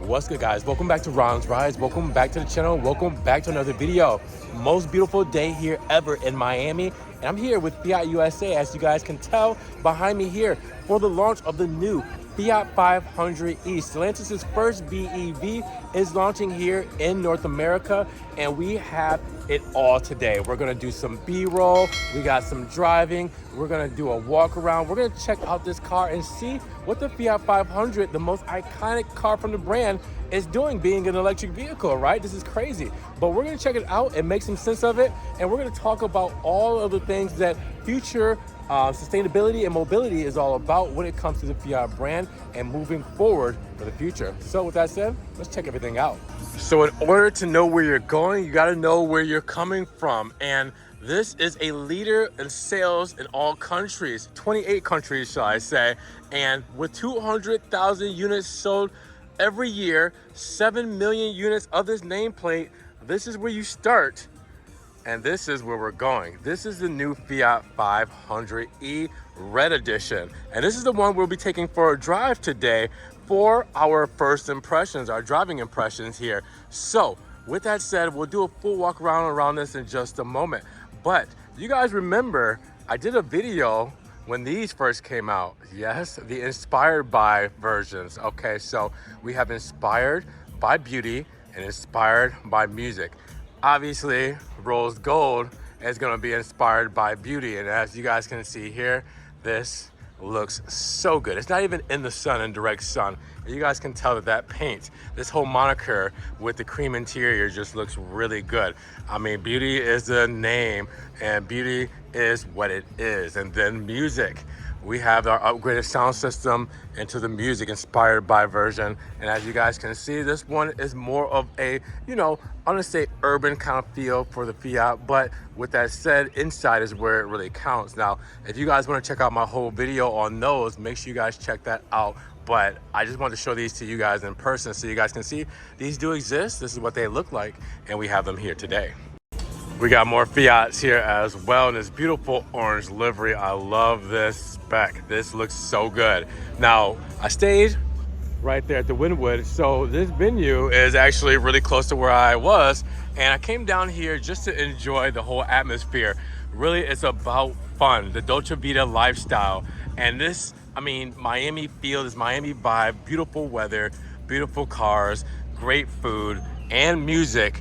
What's good, guys? Welcome back to Ron's Rides. Welcome back to the channel. Welcome back to another video. Most beautiful day here ever in Miami. And I'm here with Fiat USA, as you guys can tell behind me here, for the launch of the new Fiat 500e. Stellantis' first BEV is launching here in North America, and we have it all today. We're gonna do some B-roll, we got some driving, we're gonna do a walk around, we're gonna check out this car and see what the Fiat 500, the most iconic car from the brand, is doing being an electric vehicle, right? This is crazy. But we're gonna check it out and make some sense of it, and we're gonna talk about all of the things that future sustainability and mobility is all about when it comes to the Fiat brand and moving forward for the future. So with that said, let's check everything out. So in order to know where you're going, you gotta know where you're coming from. And this is a leader in sales in all countries, 28 countries, shall I say. And with 200,000 units sold every year, 7 million units of this nameplate, this is where you start. And this is where we're going. This is the new Fiat 500e Red Edition. And this is the one we'll be taking for a drive today for our first impressions, our driving impressions here. So with that said, we'll do a full walk around this in just a moment. But you guys remember, I did a video when these first came out. Yes, the inspired by versions. Okay, so we have inspired by beauty and inspired by music. Obviously, rose gold is going to be inspired by beauty, and as you guys can see here, this looks so good. It's not even in the sun, in direct sun. You guys can tell that paint, this whole moniker with the cream interior, just looks really good. I mean, beauty is the name and beauty is what it is. And then music, we have our upgraded sound system into the music inspired by version. And as you guys can see, this one is more of a, I'm gonna say urban kind of feel for the Fiat. But with that said, inside is where it really counts. Now, if you guys want to check out my whole video on those, make sure you guys check that out. But I just wanted to show these to you guys in person so you guys can see these do exist. This is what they look like, and we have them here today. We got more Fiats here as well in this beautiful orange livery. I love this spec. This looks so good. Now, I stayed right there at the Wynwood, so this venue is actually really close to where I was, and I came down here just to enjoy the whole atmosphere. Really, it's about fun, the Dolce Vita lifestyle, and this, Miami feel, this Miami vibe, beautiful weather, beautiful cars, great food, and music.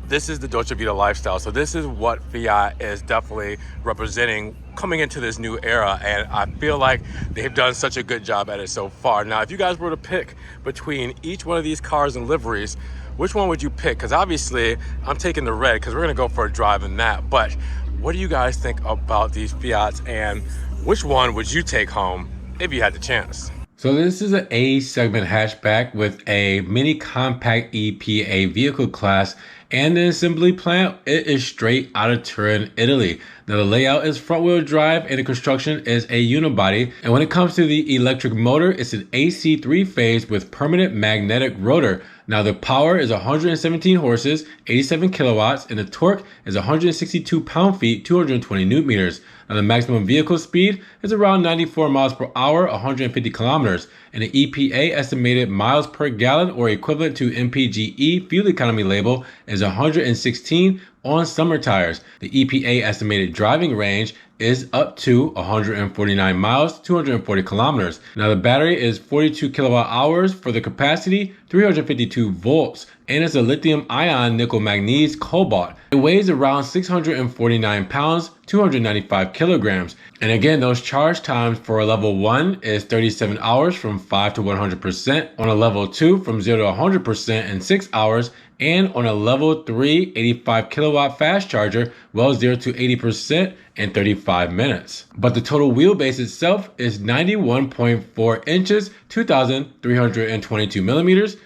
This is the Dolce Vita lifestyle. So this is what Fiat is definitely representing coming into this new era. And I feel like they've done such a good job at it so far. Now, if you guys were to pick between each one of these cars and liveries, which one would you pick? Because obviously I'm taking the red because we're gonna go for a drive in that. But what do you guys think about these Fiats, and which one would you take home if you had the chance? So this is an A segment hatchback with a mini compact EPA vehicle class, and the assembly plant, it is straight out of Turin, Italy. Now the layout is front wheel drive and the construction is a unibody. And when it comes to the electric motor, it's an AC 3-phase with permanent magnetic rotor. Now the power is 117 horses, 87 kilowatts, and the torque is 162 pound-feet, 220 newton meters. Now the maximum vehicle speed is around 94 miles per hour, 150 kilometers. And the EPA estimated miles per gallon, or equivalent to MPGe fuel economy label, is 116 on summer tires. The EPA estimated driving range is up to 149 miles, 240 kilometers. Now the battery is 42 kilowatt hours for the capacity, 352 volts, and it's a lithium ion nickel manganese cobalt. It weighs around 649 pounds, 295 kilograms. And again, those charge times for a level 1 is 37 hours from 5 to 100%, on a level 2 from 0 to 100% in 6 hours, and on a level 3 85 kilowatt fast charger, 0 to 80% in 35 minutes. But the total wheelbase itself is 91.4 inches, 2,322 millimeters,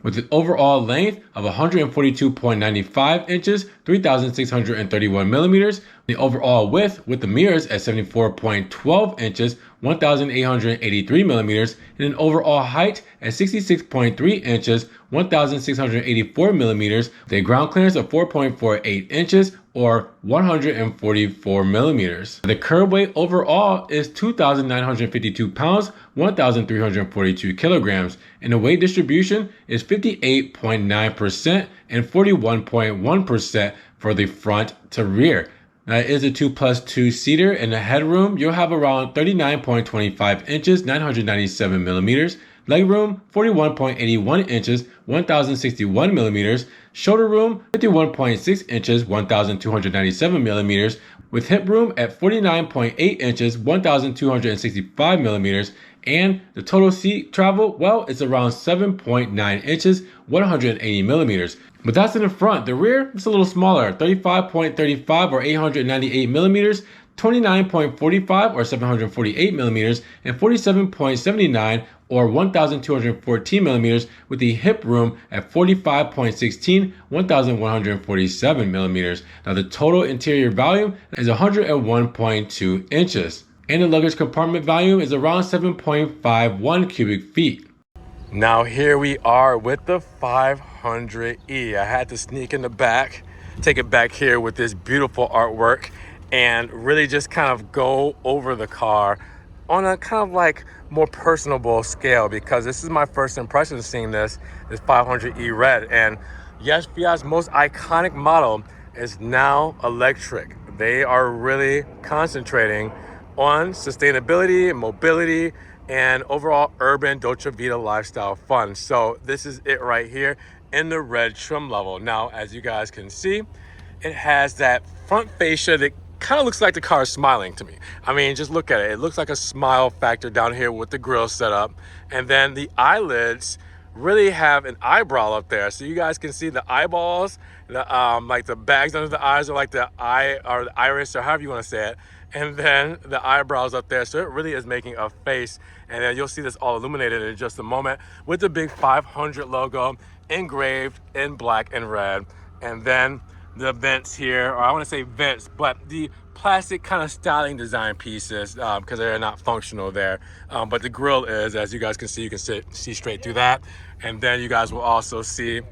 with an overall length of 142.95 inches, 3,631 millimeters. The overall width with the mirrors at 74.12 inches, 1,883 millimeters, and an overall height at 66.3 inches, 1,684 millimeters, with a ground clearance of 4.48 inches, or 144 millimeters. The curb weight overall is 2,952 pounds, 1,342 kilograms, and the weight distribution is 58.9% and 41.1% for the front to rear. Now, it is a 2+2 seater, and the headroom, you'll have around 39.25 inches, 997 millimeters. Legroom, 41.81 inches, 1,061 millimeters. Shoulder room, 51.6 inches, 1,297 millimeters. With hip room at 49.8 inches, 1,265 millimeters. And the total seat travel, well, it's around 7.9 inches, 180 millimeters. But that's in the front. The rear, it's a little smaller, 35.35 or 898 millimeters, 29.45 or 748 millimeters, and 47.79 or 1,214 millimeters, with the hip room at 45.16, 1,147 millimeters. Now the total interior volume is 101.2 inches. And the luggage compartment volume is around 7.51 cubic feet. Now here we are with the 500e. I had to sneak in the back, take it back here with this beautiful artwork, and really just kind of go over the car on a kind of like more personable scale, because this is my first impression of seeing this 500e red. And yes, Fiat's most iconic model is now electric. They are really concentrating on sustainability and mobility and overall urban Dolce Vita lifestyle fun. So this is it right here in the red trim level. Now, as you guys can see, it has that front fascia that kind of looks like the car is smiling to me. I mean, just look at it. It looks like a smile factor down here with the grille setup. And then the eyelids really have an eyebrow up there. So you guys can see the eyeballs, the like the bags under the eyes, or like the eye or the iris, or however you want to say it. And then the eyebrows up there. So it really is making a face. And then you'll see this all illuminated in just a moment with the big 500 logo engraved in black and red. And then the vents here, or I want to say vents, but the plastic kind of styling design pieces, because they're not functional there. But the grille is, as you guys can see, you can see straight through that. And then you guys will also see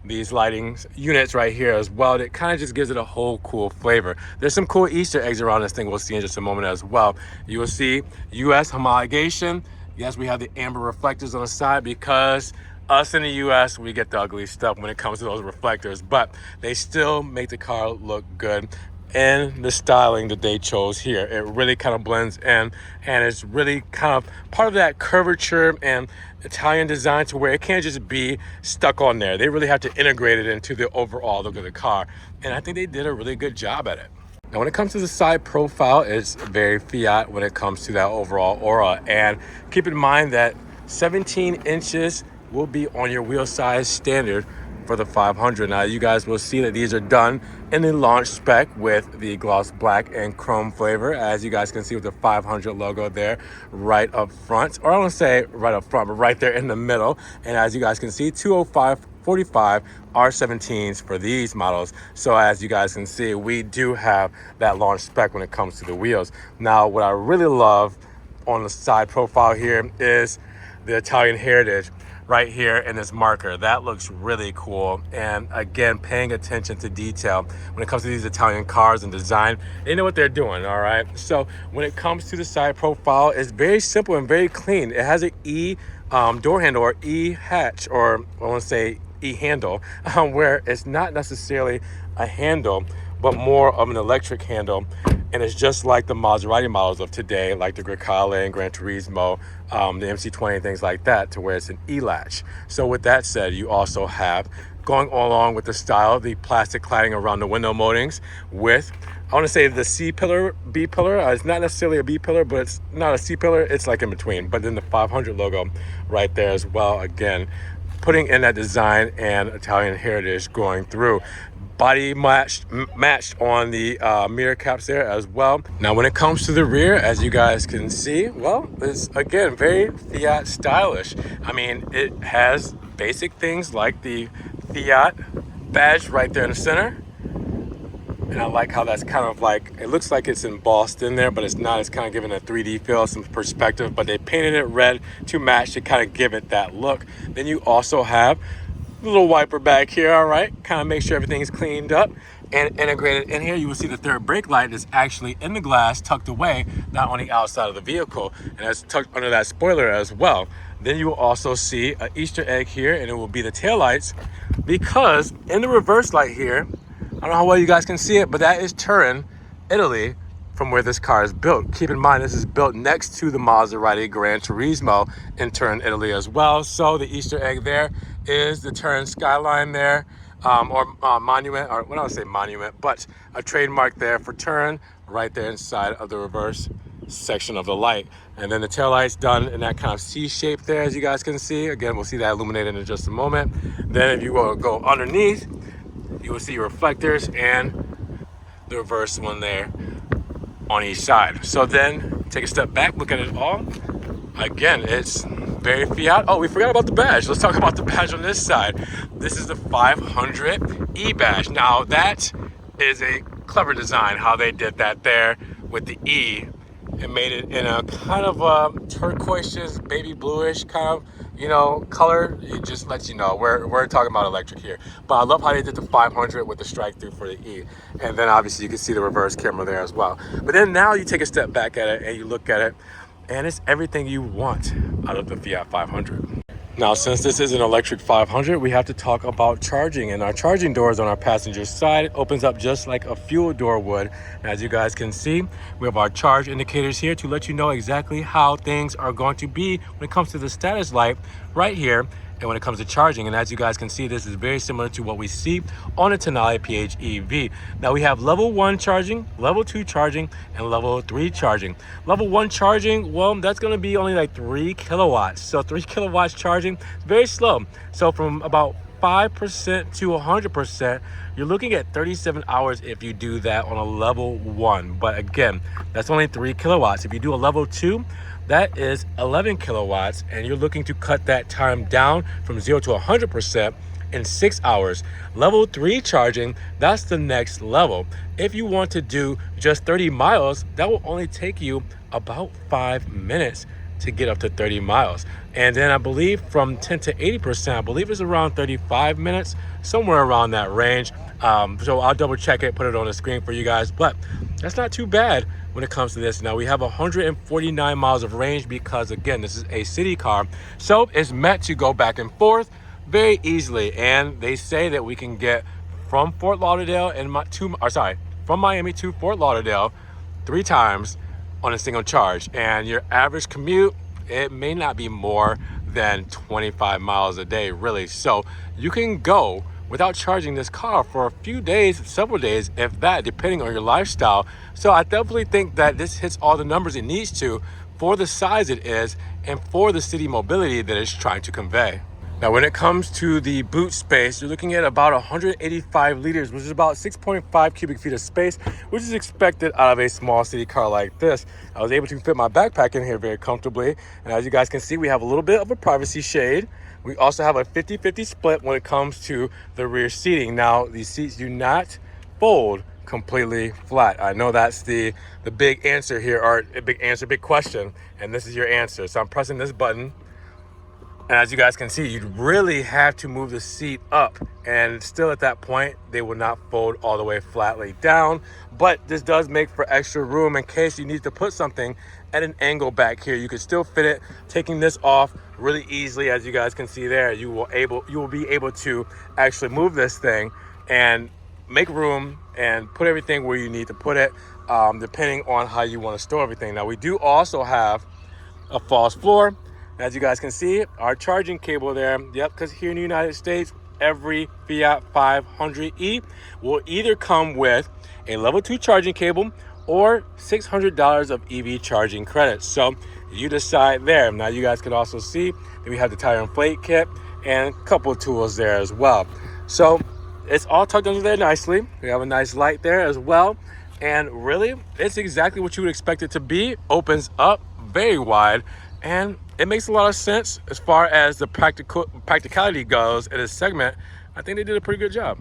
these lighting units right here as well. That kind of just gives it a whole cool flavor. There's some cool Easter eggs around this thing we'll see in just a moment as well. You will see US homologation. Yes, we have the amber reflectors on the side, because us in the US, we get the ugly stuff when it comes to those reflectors, but they still make the car look good. And the styling that they chose here, it really kind of blends in, and it's really kind of part of that curvature and Italian design, to where it can't just be stuck on there. They really have to integrate it into the overall look of the car, and I think they did a really good job at it. Now, when it comes to the side profile, it's very Fiat when it comes to that overall aura. And keep in mind that 17 inches will be on your wheel size standard for the 500. Now, you guys will see that these are done in the launch spec with the gloss black and chrome flavor, as you guys can see with the 500 logo there right up front, or I don't say right up front, but right there in the middle. And as you guys can see, 205/45 R17s for these models. So as you guys can see, we do have that launch spec when it comes to the wheels. Now, what I really love on the side profile here is the Italian heritage right here in this marker. That looks really cool. And again, paying attention to detail when it comes to these Italian cars and design, they know what they're doing, all right? So when it comes to the side profile, it's very simple and very clean. It has an E door handle, or E hatch, or I want to say E handle, where it's not necessarily a handle, but more of an electric handle. And it's just like the Maserati models of today, like the Grecale and Gran Turismo, the MC20, things like that, to where it's an E-latch. So with that said, you also have, going along with the style, the plastic cladding around the window moldings with, I want to say, the C-pillar, B-pillar. It's not necessarily a B-pillar, but it's not a C-pillar. It's like in between. But then the 500 logo right there as well. Again, putting in that design and Italian heritage going through. Body matched on the mirror caps there as well. Now, when it comes to the rear, as you guys can see, well, it's again very Fiat stylish. I mean, it has basic things like the Fiat badge right there in the center. And I like how that's kind of like, it looks like it's embossed in there, but it's not. It's kind of giving a 3D feel, some perspective, but they painted it red to match to kind of give it that look. Then you also have a little wiper back here, all right? Kind of make sure everything is cleaned up and integrated in here. You will see the third brake light is actually in the glass, tucked away, not on the outside of the vehicle, and it's tucked under that spoiler as well. Then you will also see an Easter egg here, and it will be the taillights, because in the reverse light here, I don't know how well you guys can see it, but that is Turin, Italy, from where this car is built. Keep in mind, this is built next to the Maserati Gran Turismo in Turin, Italy as well. So the Easter egg there is the Turin skyline there, monument, or well, I don't say monument, but a trademark there for Turin, right there inside of the reverse section of the light. And then the taillight's done in that kind of C shape there, as you guys can see. Again, we'll see that illuminated in just a moment. Then if you will go underneath, you will see your reflectors and the reverse one there on each side. So then take a step back, look at it all. Again, it's very Fiat. Oh, we forgot about the badge. Let's talk about the badge on this side. This is the 500e badge. Now that is a clever design, how they did that there with the E. It made it in a kind of a turquoise, baby bluish kind of, you know, color. It just lets you know we're talking about electric here. But I love how they did the 500 with the strike through for the E. And then obviously you can see the reverse camera there as well. But then now you take a step back at it and you look at it, and it's everything you want out of the Fiat 500. Now, since this is an electric 500, we have to talk about charging, and our charging doors on our passenger side opens up just like a fuel door would. And as you guys can see, we have our charge indicators here to let you know exactly how things are going to be when it comes to the status light right here. And when it comes to charging, and as you guys can see, this is very similar to what we see on a Tonale PHEV. Now we have level 1 charging, level 2 charging, and level 3 charging. Level 1 charging, well, that's going to be only like 3 kilowatts. So 3 kilowatts charging, very slow. So from about 5% to 100%, you're looking at 37 hours if you do that on a level 1. But again, that's only 3 kilowatts. If you do a level 2, that is 11 kilowatts, and you're looking to cut that time down from 0 to 100% in 6 hours. Level 3 charging, that's the next level. If you want to do just 30 miles, that will only take you about 5 minutes to get up to 30 miles. And then I believe from 10 to 80%, I believe it's around 35 minutes, somewhere around that range. So I'll double check it, put it on the screen for you guys, but that's not too bad when it comes to this. Now we have 149 miles of range because again, this is a city car. So it's meant to go back and forth very easily. And they say that we can get from Fort Lauderdale from Miami to Fort Lauderdale 3 times on a single charge. And your average commute, it may not be more than 25 miles a day, really. So you can go without charging this car for a few days, several days, if that, depending on your lifestyle. So I definitely think that this hits all the numbers it needs to for the size it is and for the city mobility that it's trying to convey. Now, when it comes to the boot space, you're looking at about 185 liters, which is about 6.5 cubic feet of space, which is expected out of a small city car like this. I was able to fit my backpack in here very comfortably. And as you guys can see, we have a little bit of a privacy shade. We also have a 50-50 split when it comes to the rear seating. Now, these seats do not fold completely flat. I know that's the big answer here, or a big question, and this is your answer. So I'm pressing this button. And as you guys can see, you'd really have to move the seat up, and still at that point, they will not fold all the way flatly down. But this does make for extra room in case you need to put something at an angle back here. You can still fit it, taking this off really easily. As you guys can see there, you will be able to actually move this thing and make room and put everything where you need to put it, depending on how you want to store everything. Now, we do also have a false floor. As you guys can see, our charging cable there, yep, because here in the United States, every Fiat 500e will either come with a level 2 charging cable or $600 of EV charging credits. So you decide there. Now you guys can also see that we have the tire inflate kit and a couple of tools there as well. So it's all tucked under there nicely. We have a nice light there as well. And really, it's exactly what you would expect it to be. Opens up very wide, and it makes a lot of sense as far as the practicality goes in this segment. I think they did a pretty good job.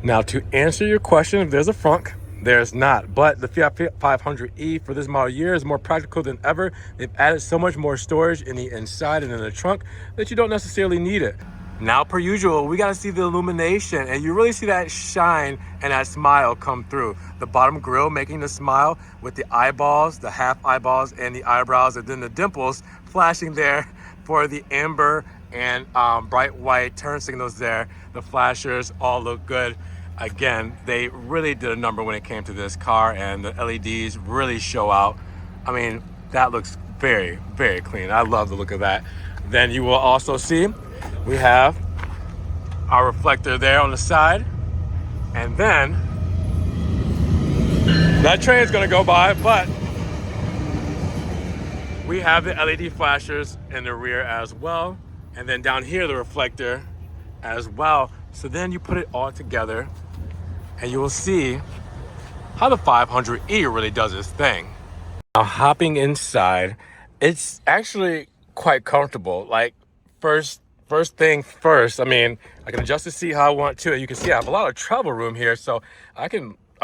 Now, to answer your question, if there's a frunk, There's not. But the Fiat 500e for this model year is more practical than ever. They've added so much more storage in the inside and in the trunk that you don't necessarily need it. Now, per usual, we got to see the illumination, and you really see that shine and that smile come through. The bottom grille making the smile with the eyeballs, the half eyeballs and the eyebrows, and then the dimples flashing there for the amber and bright white turn signals there. The flashers all look good. Again, they really did a number when it came to this car, and the LEDs really show out. I mean, that looks very, very clean. I love the look of that. Then you will also see we have our reflector there on the side, and then that train is going to go by, but we have the LED flashers in the rear as well, and then down here the reflector as well. So then you put it all together and you will see how the 500e really does its thing. Now, hopping inside, it's actually quite comfortable. Like, first thing first, I mean, I can adjust the seat how I want to. You can see I have a lot of travel room here, so I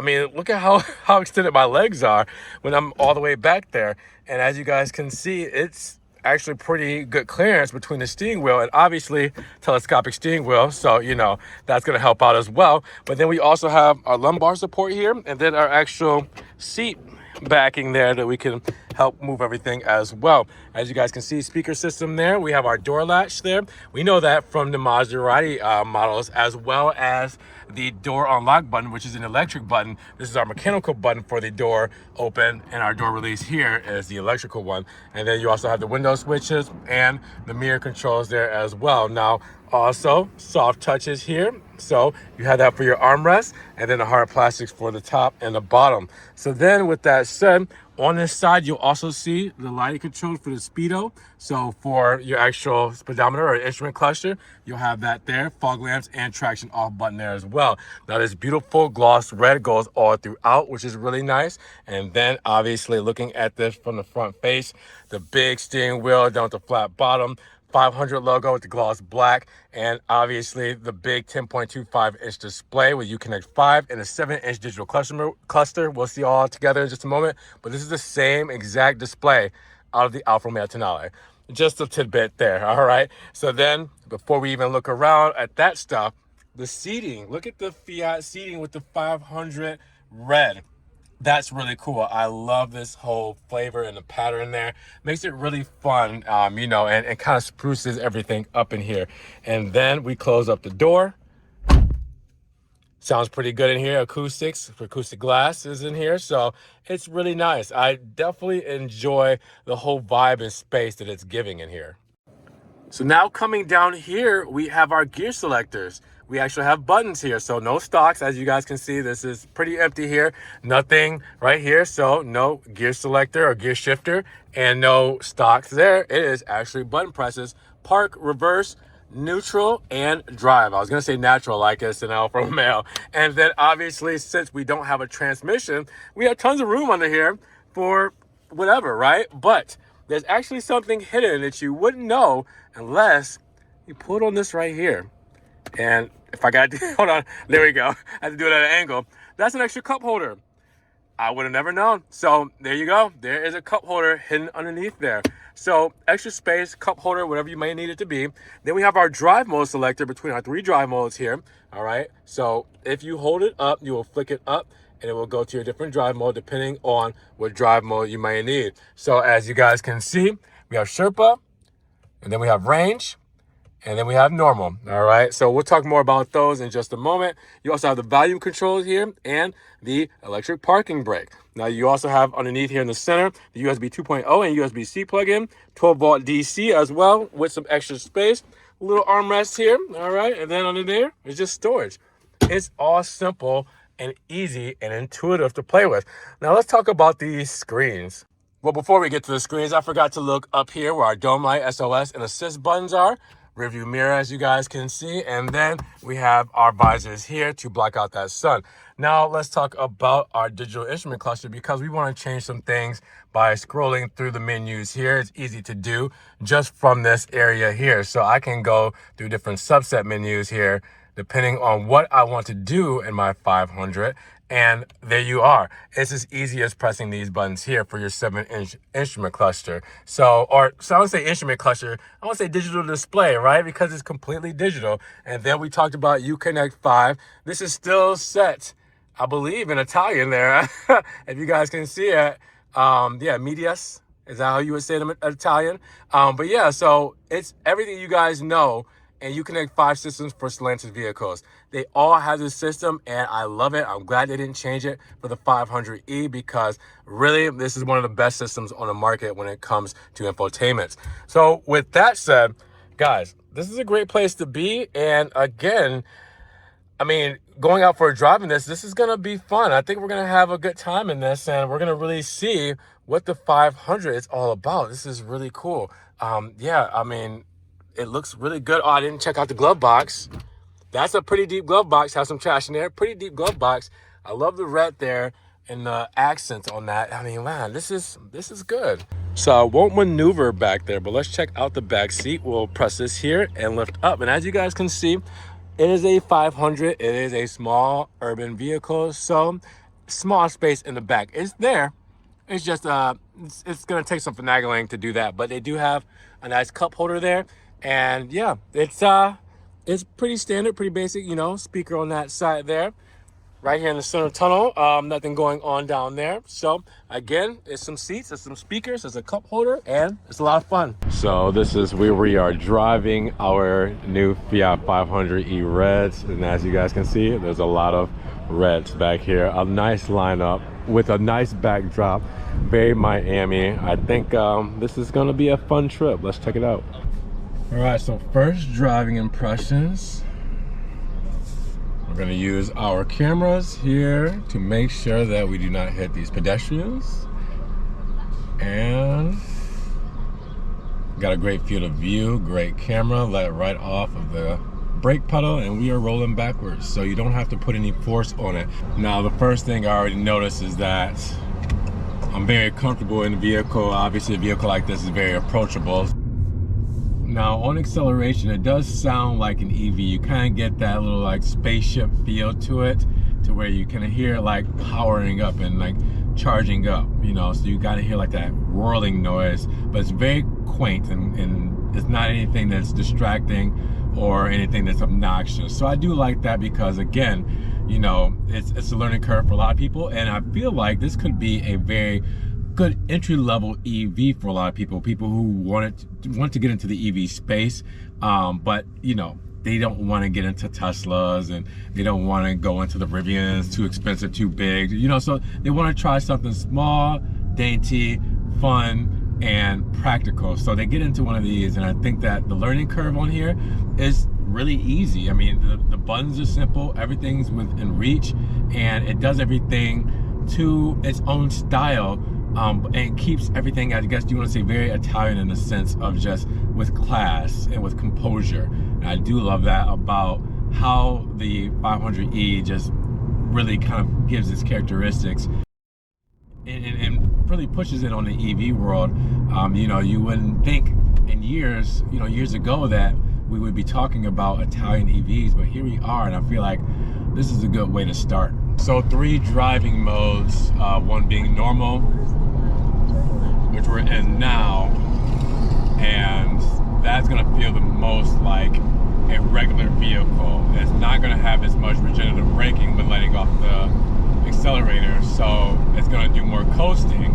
mean, look at how extended my legs are when I'm all the way back there. And as you guys can see, it's actually pretty good clearance between the steering wheel and obviously telescopic steering wheel. So, you know, that's going to help out as well. But then we also have our lumbar support here, and then our actual seat backing there that we can help move everything as well. As you guys can see, speaker system there. We have our door latch there. We know that from the Maserati models, as well as the door unlock button, which is an electric button. This is our mechanical button for the door open, and our door release here is the electrical one. And then you also have the window switches and the mirror controls there as well. Now, also soft touches here, so you have that for your armrest, and then the hard plastics for the top and the bottom. So then with that said, on this side you'll also see the lighting controls for the speedo. So for your actual speedometer or instrument cluster, you'll have that there, fog lamps and traction off button there as well. Now this beautiful gloss red goes all throughout, which is really nice. And then obviously looking at this from the front face, the big steering wheel down to flat bottom, 500 logo with the gloss black, and obviously the big 10.25-inch display with Uconnect 5 and a 7-inch digital cluster. We'll see all together in just a moment, but this is the same exact display out of the Alfa Romeo Tonale. Just a tidbit there, all right? So then, before we even look around at that stuff, the seating. Look at the Fiat seating with the 500 red. That's really cool. I love this whole flavor and the pattern there. Makes it really fun, you know, and kind of spruces everything up in here. And then we close up the door. Sounds pretty good in here. Acoustic glass is in here. So it's really nice. I definitely enjoy the whole vibe and space that it's giving in here. So now coming down here, we have our gear selectors. We actually have buttons here, so no stocks. As you guys can see, this is pretty empty here. Nothing right here, so no gear selector or gear shifter, and no stocks there. It is actually button presses: park, reverse, neutral, and drive. I was gonna say natural like it's an Alfa Romeo. And then obviously, since we don't have a transmission, we have tons of room under here for whatever, right? But there's actually something hidden that you wouldn't know unless you pull on this right here. And if I got to, hold on, there we go. I had to do it at an angle. That's an extra cup holder. I would have never known. So there you go. There is a cup holder hidden underneath there. So extra space, cup holder, whatever you may need it to be. Then we have our drive mode selector between our 3 drive modes here. All right. So if you hold it up, you will flick it up and it will go to your different drive mode depending on what drive mode you may need. So as you guys can see, we have Sherpa, and then we have range, and then we have normal. All right, so we'll talk more about those in just a moment. You also have the volume controls here and the electric parking brake. Now you also have underneath here in the center the USB 2.0 and USB-C plug-in, 12-volt DC as well with some extra space. A little armrest here, all right, and then under there is just storage. It's all simple and easy and intuitive to play with. Now let's talk about these screens. Well, before we get to the screens, I forgot to look up here where our dome light, SOS, and assist buttons are. Rearview mirror, as you guys can see, and then we have our visors here to block out that sun. Now let's talk about our digital instrument cluster, because we want to change some things by scrolling through the menus here. It's easy to do just from this area here. So I can go through different subset menus here depending on what I want to do in my 500. And there you are. It's as easy as pressing these buttons here for your 7-inch instrument cluster. So I don't say instrument cluster, I want to say digital display, right? Because it's completely digital. And then we talked about Uconnect 5. This is still set, I believe, in Italian there. If you guys can see it. Yeah, medias. Is that how you would say it in Italian? But yeah, so it's everything you guys know, and Uconnect 5 systems for Stellantis vehicles. They all have this system, and I love it. I'm glad they didn't change it for the 500e, because really, this is one of the best systems on the market when it comes to infotainments. So with that said, guys, this is a great place to be. And again, I mean, going out for a drive in this is going to be fun. I think we're going to have a good time in this, and we're going to really see what the 500 is all about. This is really cool. Yeah, I mean, it looks really good. Oh, I didn't check out the glove box. That's a pretty deep glove box. Has some trash in there. Pretty deep glove box. I love the red there and the accents on that. I mean, man, this is good. So I won't maneuver back there, but let's check out the back seat. We'll press this here and lift up. And as you guys can see, it is a 500. It is a small urban vehicle, so small space in the back is there. It's just it's gonna take some finagling to do that, but they do have a nice cup holder there, and yeah, it's pretty standard, pretty basic, you know. Speaker on that side there. Right here in the center tunnel, nothing going on down there. So again, it's some seats, it's some speakers, it's a cup holder, and it's a lot of fun. So this is where we are driving our new Fiat 500e Reds. And as you guys can see, there's a lot of Reds back here. A nice lineup with a nice backdrop, very Miami. I think this is gonna be a fun trip. Let's check it out. All right, so first driving impressions. We're gonna use our cameras here to make sure that we do not hit these pedestrians. And got a great field of view, great camera, let right off of the brake pedal, and we are rolling backwards. So you don't have to put any force on it. Now, the first thing I already noticed is that I'm very comfortable in the vehicle. Obviously, a vehicle like this is very approachable. Now on acceleration, it does sound like an EV. You kind of get that little like spaceship feel to it, to where you kind of hear it like powering up and like charging up, you know. So you got to hear like that whirling noise, but it's very quaint, and it's not anything that's distracting or anything that's obnoxious. So I do like that, because again, you know, it's a learning curve for a lot of people, and I feel like this could be a very good entry-level EV for a lot of people who want to get into the EV space, but you know, they don't want to get into Teslas, and they don't want to go into the Rivians, too expensive, too big, you know. So they want to try something small, dainty, fun, and practical. So they get into one of these, and I think that the learning curve on here is really easy. I mean, the buttons are simple, everything's within reach, and it does everything to its own style. And keeps everything, I guess you want to say, very Italian in the sense of just with class and with composure. And I do love that about how the 500e just really kind of gives its characteristics and really pushes it on the EV world. You know, you wouldn't think in years ago that we would be talking about Italian EVs, but here we are, and I feel like this is a good way to start. So 3 driving modes, one being normal, which we're in now, and that's gonna feel the most like a regular vehicle. It's not gonna have as much regenerative braking when letting off the accelerator, so it's gonna do more coasting.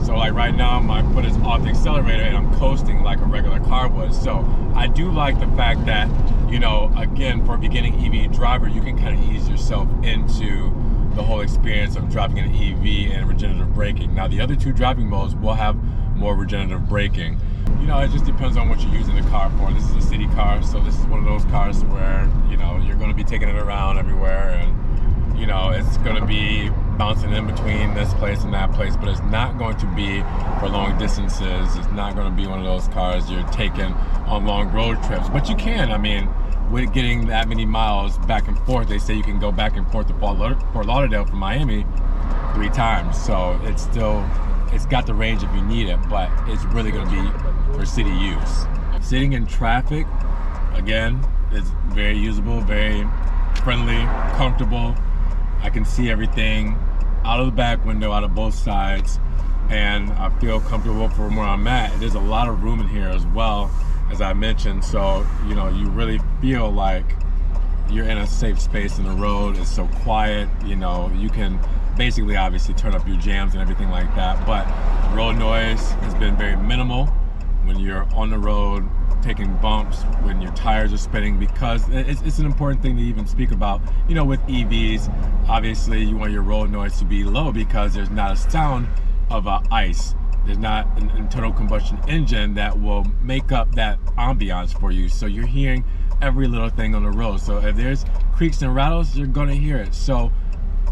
So like right now, my foot is off the accelerator and I'm coasting like a regular car would. So I do like the fact that, you know, again, for a beginning EV driver, you can kind of ease yourself into the whole experience of driving an EV and regenerative braking. Now the other 2 driving modes will have more regenerative braking. You know, it just depends on what you're using the car for. This is a city car, so this is one of those cars where, you know, you're going to be taking it around everywhere, and, you know, it's going to be bouncing in between this place and that place, but it's not going to be for long distances. It's not going to be one of those cars you're taking on long road trips, but you can. I mean, with getting that many miles back and forth, they say you can go back and forth to Fort Lauderdale from Miami 3 times. So it's got the range if you need it, but it's really going to be for city use. Sitting in traffic, again, it's very usable, very friendly, comfortable. I can see everything out of the back window, out of both sides, and I feel comfortable from where I'm at. There's a lot of room in here as well, as I mentioned, so you know, you really feel like you're in a safe space in the road. It's so quiet, you know, you can basically obviously turn up your jams and everything like that, but road noise has been very minimal when you're on the road, taking bumps, when your tires are spinning, because it's an important thing to even speak about. You know, with EVs, obviously you want your road noise to be low because there's not a sound of ice. There's not an internal combustion engine that will make up that ambiance for you. So you're hearing every little thing on the road. So if there's creaks and rattles, you're gonna hear it. So,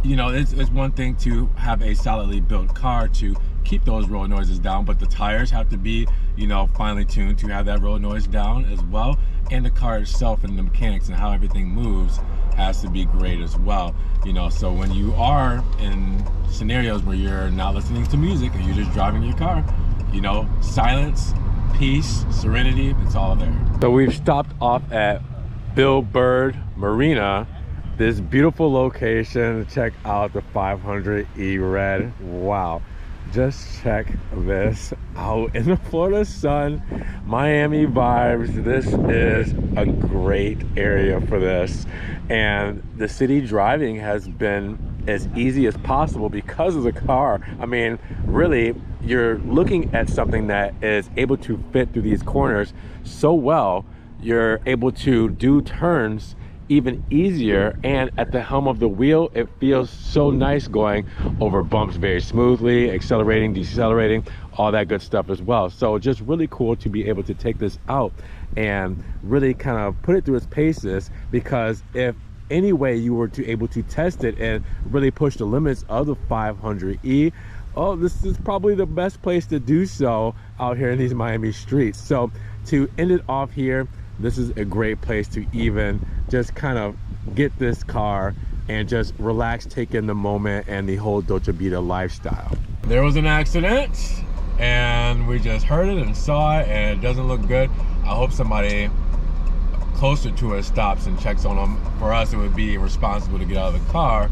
you know, it's one thing to have a solidly built car to keep those road noises down, but the tires have to be, you know, finely tuned to have that road noise down as well. And the car itself and the mechanics and how everything moves has to be great as well. You know, so when you are in scenarios where you're not listening to music and you're just driving your car, you know, silence, peace, serenity, it's all there. So we've stopped off at Bill Bird Marina, this beautiful location to check out the 500e Red. Wow, just check this out in the Florida sun, Miami vibes. This is a great area for this, and the city driving has been as easy as possible because of the car. I mean, really, you're looking at something that is able to fit through these corners so well. You're able to do turns even easier, and at the helm of the wheel, it feels so nice going over bumps very smoothly, accelerating, decelerating, all that good stuff as well. So just really cool to be able to take this out and really kind of put it through its paces, because if any way you were to able to test it and really push the limits of the 500e, oh, this is probably the best place to do so out here in these Miami streets. So to end it off here, this is a great place to even just kind of get this car and just relax, take in the moment and the whole Dolce Vita lifestyle. There was an accident and we just heard it and saw it, and it doesn't look good. I hope somebody closer to us stops and checks on them. For us, it would be irresponsible to get out of the car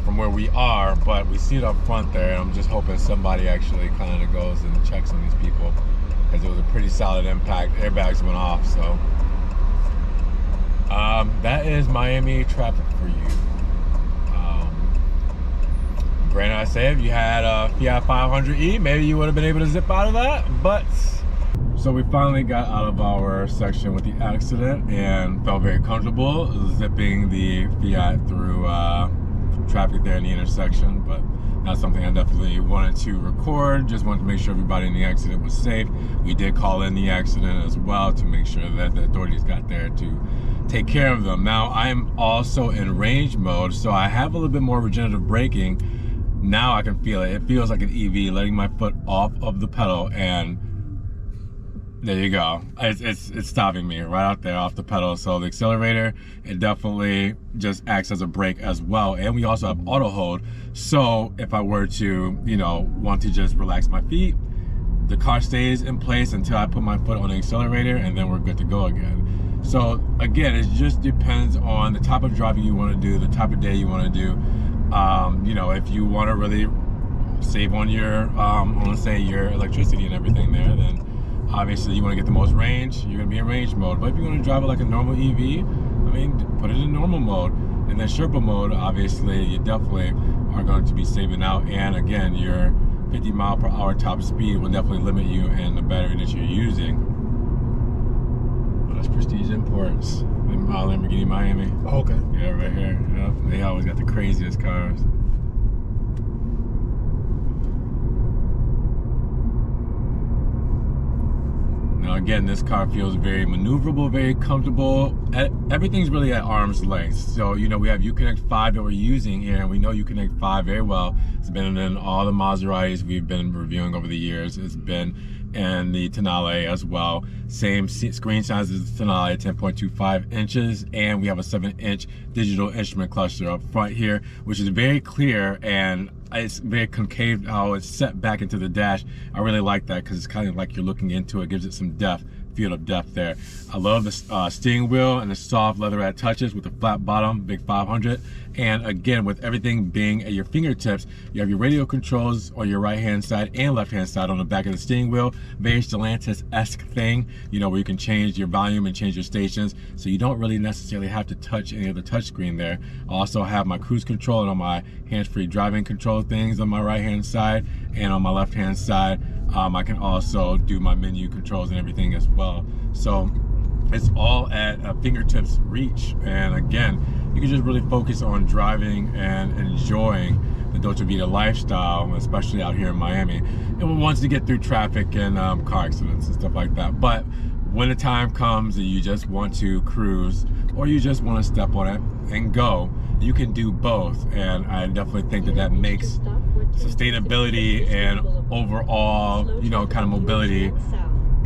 from where we are, but we see it up front there, and I'm just hoping somebody actually kind of goes and checks on these people, because it was a pretty solid impact. Airbags went off. So that is Miami traffic for you. Granted, I say if you had a Fiat 500e, maybe you would have been able to zip out of that, but so we finally got out of our section with the accident and felt very comfortable zipping the Fiat through traffic there in the intersection. But not something I definitely wanted to record. Just wanted to make sure everybody in the accident was safe. We did call in the accident as well to make sure that the authorities got there to take care of them. Now, I am also in range mode, so I have a little bit more regenerative braking. Now I can feel it. It feels like an EV, letting my foot off of the pedal, and there you go. It's stopping me right out there off the pedal. So the accelerator, it definitely just acts as a brake as well. And we also have auto hold. So if I were to, you know, want to just relax my feet, the car stays in place until I put my foot on the accelerator, and then we're good to go again. So again, it just depends on the type of driving you want to do, the type of day you want to do. You know, if you want to really save on your, I want to say your electricity and everything there, then obviously you want to get the most range, you're going to be in range mode. But if you want to drive it like a normal EV, I mean, put it in normal mode. And then Sherpa mode, obviously, you definitely are going to be saving out. And again, your 50 mile per hour top speed will definitely limit you in the battery that you're using. Well, that's Prestige Imports in Lamborghini Miami. Oh, okay. Yeah, right here. Yeah, they always got the craziest cars. Now again, this car feels very maneuverable, very comfortable. Everything's really at arm's length. So, you know, we have Uconnect 5 that we're using here, and we know Uconnect 5 very well. It's been in all the Maseratis we've been reviewing over the years. It's been in the Tonale as well. Same screen size as the Tonale, 10.25 inches, and we have a 7-inch digital instrument cluster up front here, which is very clear, and it's very concave how it's set back into the dash. I really like that because it's kind of like you're looking into it, gives it some depth field of depth there. I love the steering wheel and the soft leatherette touches with the flat bottom, big 500. And again, with everything being at your fingertips, you have your radio controls on your right hand side and left hand side on the back of the steering wheel. Very Stellantis-esque thing, you know, where you can change your volume and change your stations, so you don't really necessarily have to touch any of the touchscreen there. I also have my cruise control and on my hands-free driving control things on my right hand side, and on my left hand side I can also do my menu controls and everything as well. So it's all at a fingertips reach, and again, you can just really focus on driving and enjoying the Dolce Vita lifestyle, especially out here in Miami. And once you get through traffic and car accidents and stuff like that. But when the time comes and you just want to cruise, or you just want to step on it and go, you can do both. And I definitely think that that makes sustainability and overall, you know, kind of mobility,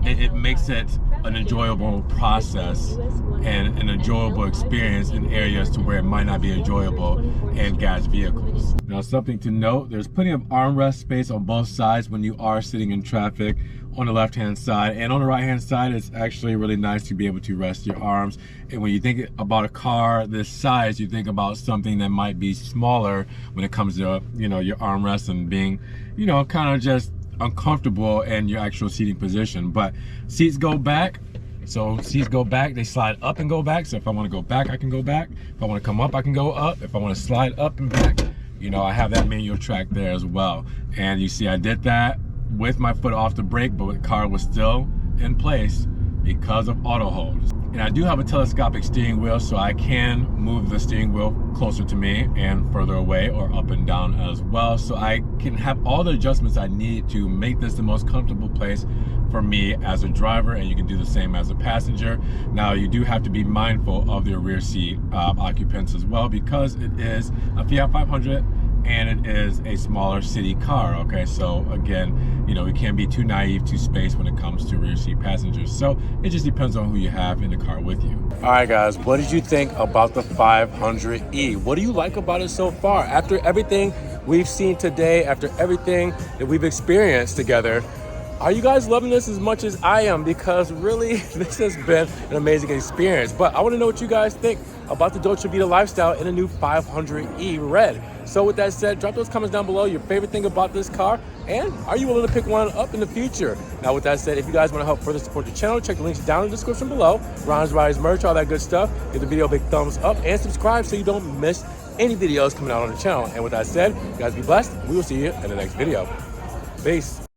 it makes it an enjoyable process and an enjoyable experience in areas to where it might not be enjoyable in gas vehicles. Now, something to note, there's plenty of armrest space on both sides when you are sitting in traffic. On the left hand side and on the right hand side, it's actually really nice to be able to rest your arms. And when you think about a car this size, you think about something that might be smaller when it comes to, you know, your armrest and being, you know, kind of just uncomfortable in your actual seating position. But seats go back. So seats go back, they slide up and go back. So if I want to go back, I can go back. If I want to come up, I can go up. If I want to slide up and back, you know, I have that manual track there as well. And you see I did that with my foot off the brake, but the car was still in place because of auto hold. And I do have a telescopic steering wheel, so I can move the steering wheel closer to me and further away, or up and down as well. So I can have all the adjustments I need to make this the most comfortable place for me as a driver, and you can do the same as a passenger. Now, you do have to be mindful of your rear seat occupants as well, because it is a Fiat 500 and it is a smaller city car, okay? So again, you know, we can't be too naive to space when it comes to rear seat passengers. So it just depends on who you have in the car with you. All right, guys, what did you think about the 500e? What do you like about it so far? After everything we've seen today, after everything that we've experienced together, are you guys loving this as much as I am? Because really, this has been an amazing experience. But I want to know what you guys think about the Dolce Vita lifestyle in a new 500e red. So with that said, drop those comments down below, your favorite thing about this car, and are you willing to pick one up in the future? Now with that said, if you guys want to help further support the channel, check the links down in the description below. Ron's Rides merch, all that good stuff. Give the video a big thumbs up and subscribe so you don't miss any videos coming out on the channel. And with that said, you guys be blessed. We will see you in the next video. Peace.